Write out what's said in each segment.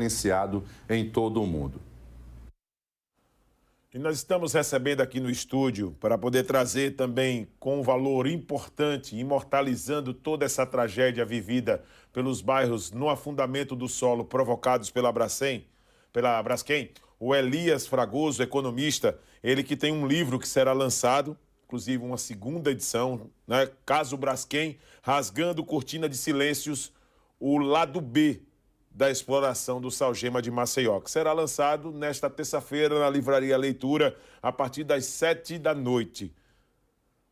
diferenciado em todo o mundo. E nós estamos recebendo aqui no estúdio para poder trazer também com um valor importante, imortalizando toda essa tragédia vivida pelos bairros no afundamento do solo provocados pela Braskem, o Elias Fragoso, economista, ele que tem um livro que será lançado, inclusive uma segunda edição, né? Caso Braskem, Rasgando Cortina de Silêncios, o lado B da exploração do Salgema de Maceió, que será lançado nesta terça-feira na Livraria Leitura, a partir das 7 da noite.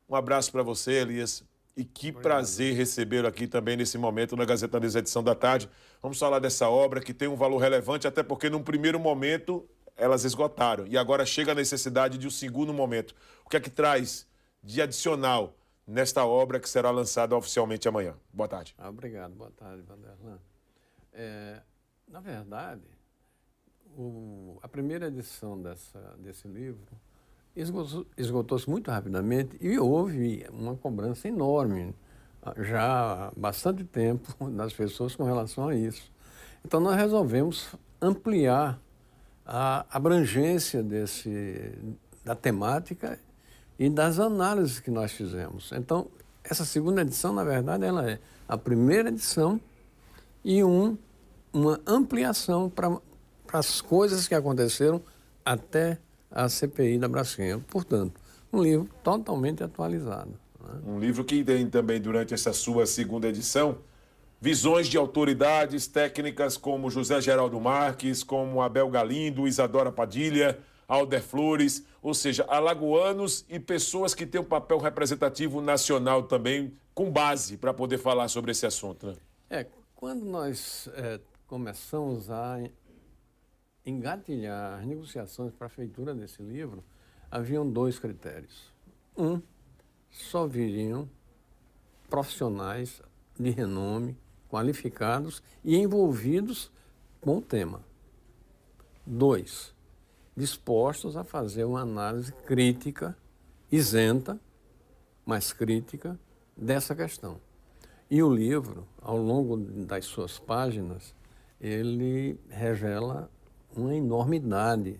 Um abraço para você, Elias, e que prazer recebê-lo aqui também nesse momento na Gazeta News, edição da tarde. Vamos falar dessa obra que tem um valor relevante, até porque num primeiro momento elas esgotaram, e agora chega a necessidade de um segundo momento. O que é que traz de adicional nesta obra que será lançada oficialmente amanhã? Boa tarde. Obrigado, boa tarde, Vanderlan. Na verdade, a primeira edição desse livro esgotou-se muito rapidamente e houve uma cobrança enorme, já há bastante tempo, das pessoas com relação a isso. Então, nós resolvemos ampliar a abrangência da temática e das análises que nós fizemos. Então, essa segunda edição, na verdade, ela é a primeira edição e uma ampliação para as coisas que aconteceram até a CPI da Braskem. Portanto, um livro totalmente atualizado, né? Um livro que tem também, durante essa sua segunda edição, visões de autoridades técnicas como José Geraldo Marques, como Abel Galindo, Isadora Padilha, Alder Flores, ou seja, alagoanos e pessoas que têm um papel representativo nacional também, com base para poder falar sobre esse assunto, né? Quando nós começamos a engatilhar as negociações para a feitura desse livro, haviam dois critérios. Só viriam profissionais de renome, qualificados e envolvidos com o tema. 2, dispostos a fazer uma análise crítica, isenta, mas crítica, dessa questão. E o livro, ao longo das suas páginas, ele revela uma enormidade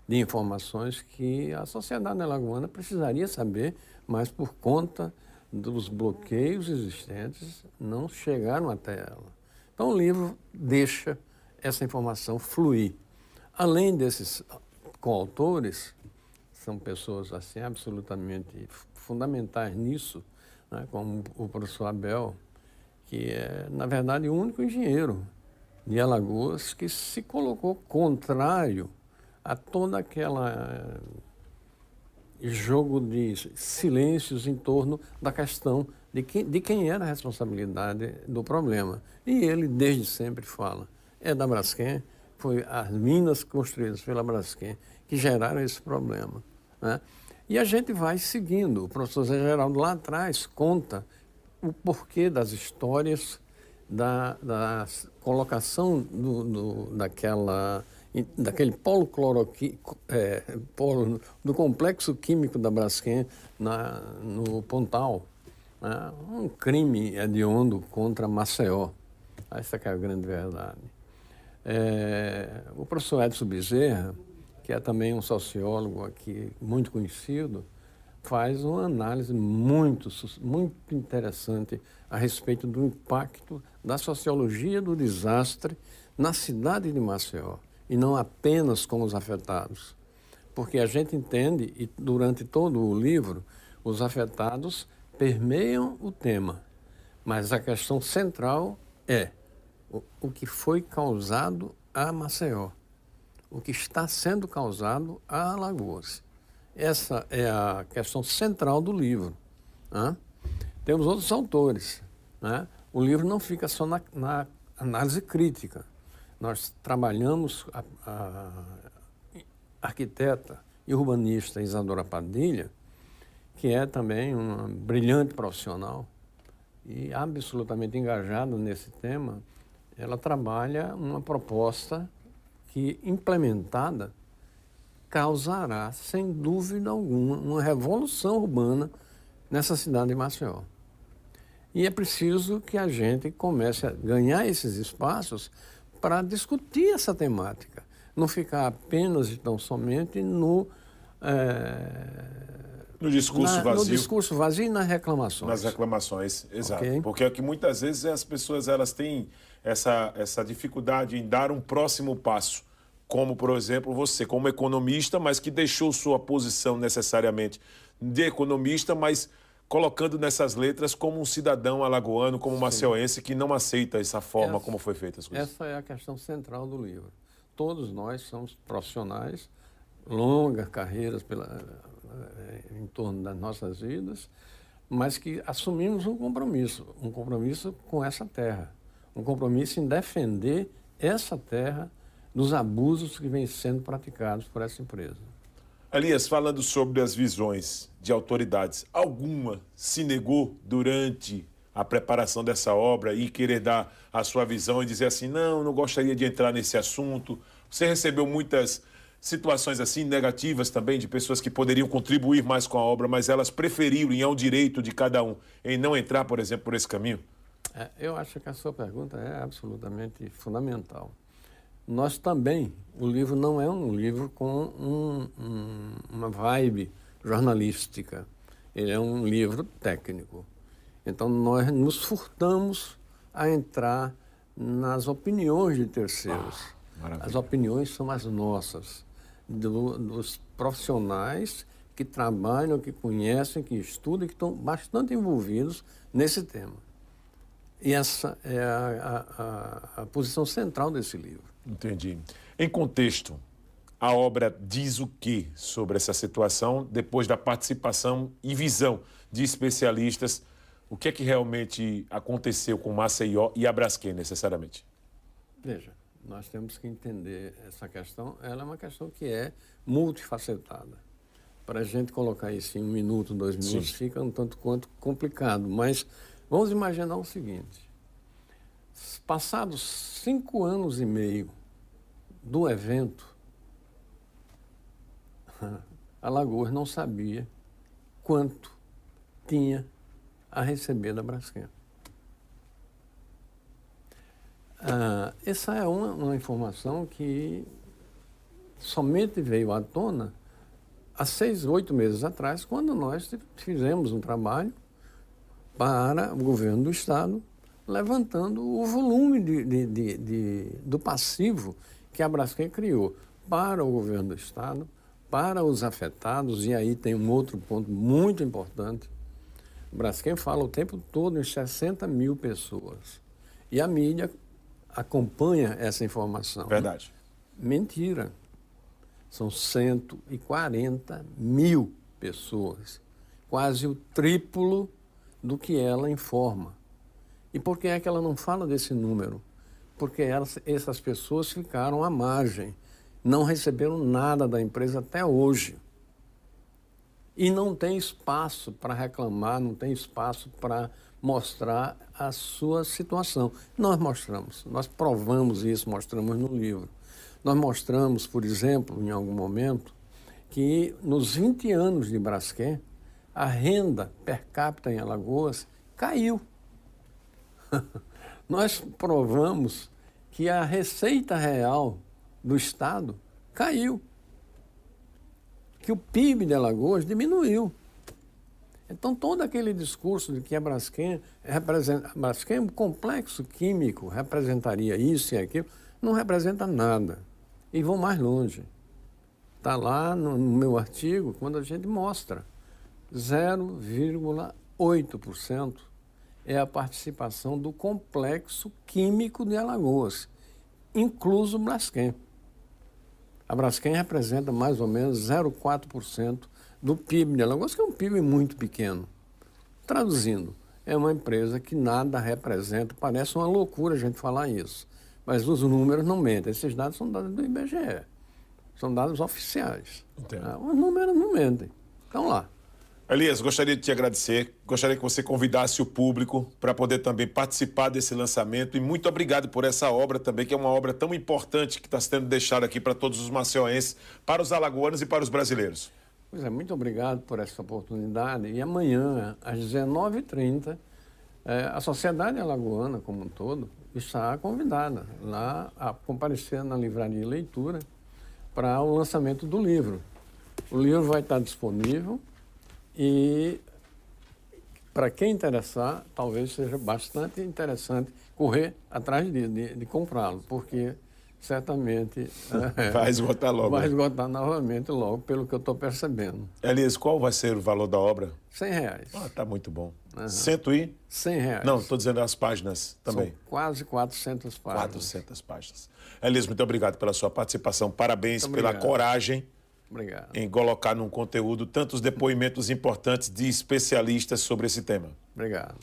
de informações que a sociedade alagoana precisaria saber, mas por conta dos bloqueios existentes, não chegaram até ela. Então o livro deixa essa informação fluir. Além desses coautores, são pessoas assim absolutamente fundamentais nisso, né, como o professor Abel, que é, na verdade, o único engenheiro de Alagoas que se colocou contrário a toda aquela jogo de silêncios em torno da questão de quem era a responsabilidade do problema. E ele, desde sempre, fala, é da Braskem, foi as minas construídas pela Braskem que geraram esse problema, né? E a gente vai seguindo. O professor Zé Geraldo, lá atrás, conta o porquê das histórias, da colocação daquele do complexo químico da Braskem no Pontal, né? Um crime hediondo contra Maceió. Essa que é a grande verdade. O professor Edson Bezerra, que é também um sociólogo aqui muito conhecido, faz uma análise muito interessante a respeito do impacto da sociologia do desastre na cidade de Maceió, e não apenas com os afetados. Porque a gente entende, e durante todo o livro, os afetados permeiam o tema, mas a questão central é o que foi causado a Maceió, o que está sendo causado a Alagoas. Essa é a questão central do livro, né? Temos outros autores, né? O livro não fica só na análise crítica. Nós trabalhamos a arquiteta e urbanista Isadora Padilha, que é também uma brilhante profissional e absolutamente engajada nesse tema. Ela trabalha uma proposta que, implementada, causará, sem dúvida alguma, uma revolução urbana nessa cidade de Maceió. E é preciso que a gente comece a ganhar esses espaços para discutir essa temática. Não ficar apenas e tão somente no discurso vazio. No discurso vazio e nas reclamações. Nas reclamações, exato. Okay? Porque é que muitas vezes as pessoas elas têm essa dificuldade em dar um próximo passo. Como, por exemplo, você, como economista, mas que deixou sua posição necessariamente de economista, mas colocando nessas letras como um cidadão alagoano, como um maceiense que não aceita essa forma como foi feita as coisas. Essa é a questão central do livro. Todos nós somos profissionais, longas carreiras em torno das nossas vidas, mas que assumimos um compromisso com essa terra, um compromisso em defender essa terra dos abusos que vêm sendo praticados por essa empresa. Elias, falando sobre as visões de autoridades, alguma se negou durante a preparação dessa obra e querer dar a sua visão e dizer assim, não gostaria de entrar nesse assunto? Você recebeu muitas situações assim negativas também de pessoas que poderiam contribuir mais com a obra, mas elas preferiram, e é um direito de cada um, em não entrar, por exemplo, por esse caminho? Eu acho que a sua pergunta é absolutamente fundamental. Nós também, o livro não é um livro com uma vibe jornalística, ele é um livro técnico. Então, nós nos furtamos a entrar nas opiniões de terceiros. As opiniões são as nossas, dos profissionais que trabalham, que conhecem, que estudam, que estão bastante envolvidos nesse tema. E essa é a posição central desse livro. Entendi. Em contexto, a obra diz o que sobre essa situação, depois da participação e visão de especialistas? O que é que realmente aconteceu com Maceió e a Braskem, necessariamente? Veja, nós temos que entender essa questão. Ela é uma questão que é multifacetada. Para a gente colocar isso em 1 minuto, 2 minutos, fica um tanto quanto complicado. Mas vamos imaginar o seguinte. Passados 5 anos e meio do evento, Alagoas não sabia quanto tinha a receber da Braskem. Essa é uma informação que somente veio à tona há 6, 8 meses atrás, quando nós fizemos um trabalho para o governo do Estado, levantando o volume do passivo que a Braskem criou para o governo do Estado, para os afetados, e aí tem um outro ponto muito importante. A Braskem fala o tempo todo em 60 mil pessoas. E a mídia acompanha essa informação. Verdade. Mentira. São 140 mil pessoas. Quase o triplo do que ela informa. E por que é que ela não fala desse número? Porque essas pessoas ficaram à margem, não receberam nada da empresa até hoje. E não tem espaço para reclamar, não tem espaço para mostrar a sua situação. Nós mostramos, nós provamos isso, mostramos no livro. Nós mostramos, por exemplo, em algum momento, que nos 20 anos de Braskem, a renda per capita em Alagoas caiu. Nós provamos que a receita real do Estado caiu, que o PIB de Alagoas diminuiu. Então, todo aquele discurso de que a Braskem um complexo químico, representaria isso e aquilo, não representa nada. E vou mais longe. Está lá no meu artigo, quando a gente mostra 0,8% é a participação do complexo químico de Alagoas, incluso o Braskem. A Braskem representa mais ou menos 0,4% do PIB de Alagoas, que é um PIB muito pequeno. Traduzindo, é uma empresa que nada representa, parece uma loucura a gente falar isso, mas os números não mentem. Esses dados são dados do IBGE, são dados oficiais. Os números não mentem. Estão lá. Elias, gostaria de te agradecer, gostaria que você convidasse o público para poder também participar desse lançamento e muito obrigado por essa obra também, que é uma obra tão importante que está sendo deixada aqui para todos os maceienses, para os alagoanos e para os brasileiros. Pois é, muito obrigado por essa oportunidade e amanhã, às 19h30, a sociedade alagoana como um todo está convidada lá a comparecer na Livraria Leitura para o lançamento do livro. O livro vai estar disponível e, para quem interessar, talvez seja bastante interessante correr atrás de comprá-lo, porque certamente Vai esgotar logo. vai né? esgotar novamente logo, pelo que eu estou percebendo. Elias, qual vai ser o valor da obra? R$100. Ah, tá muito bom. Aham. R$100? R$100. Não, estou dizendo as páginas também. São quase 400 páginas. 400 páginas. Elias, muito obrigado pela sua participação. Parabéns Muito pela obrigado. coragem Obrigado. em colocar num conteúdo tantos depoimentos importantes de especialistas sobre esse tema. Obrigado.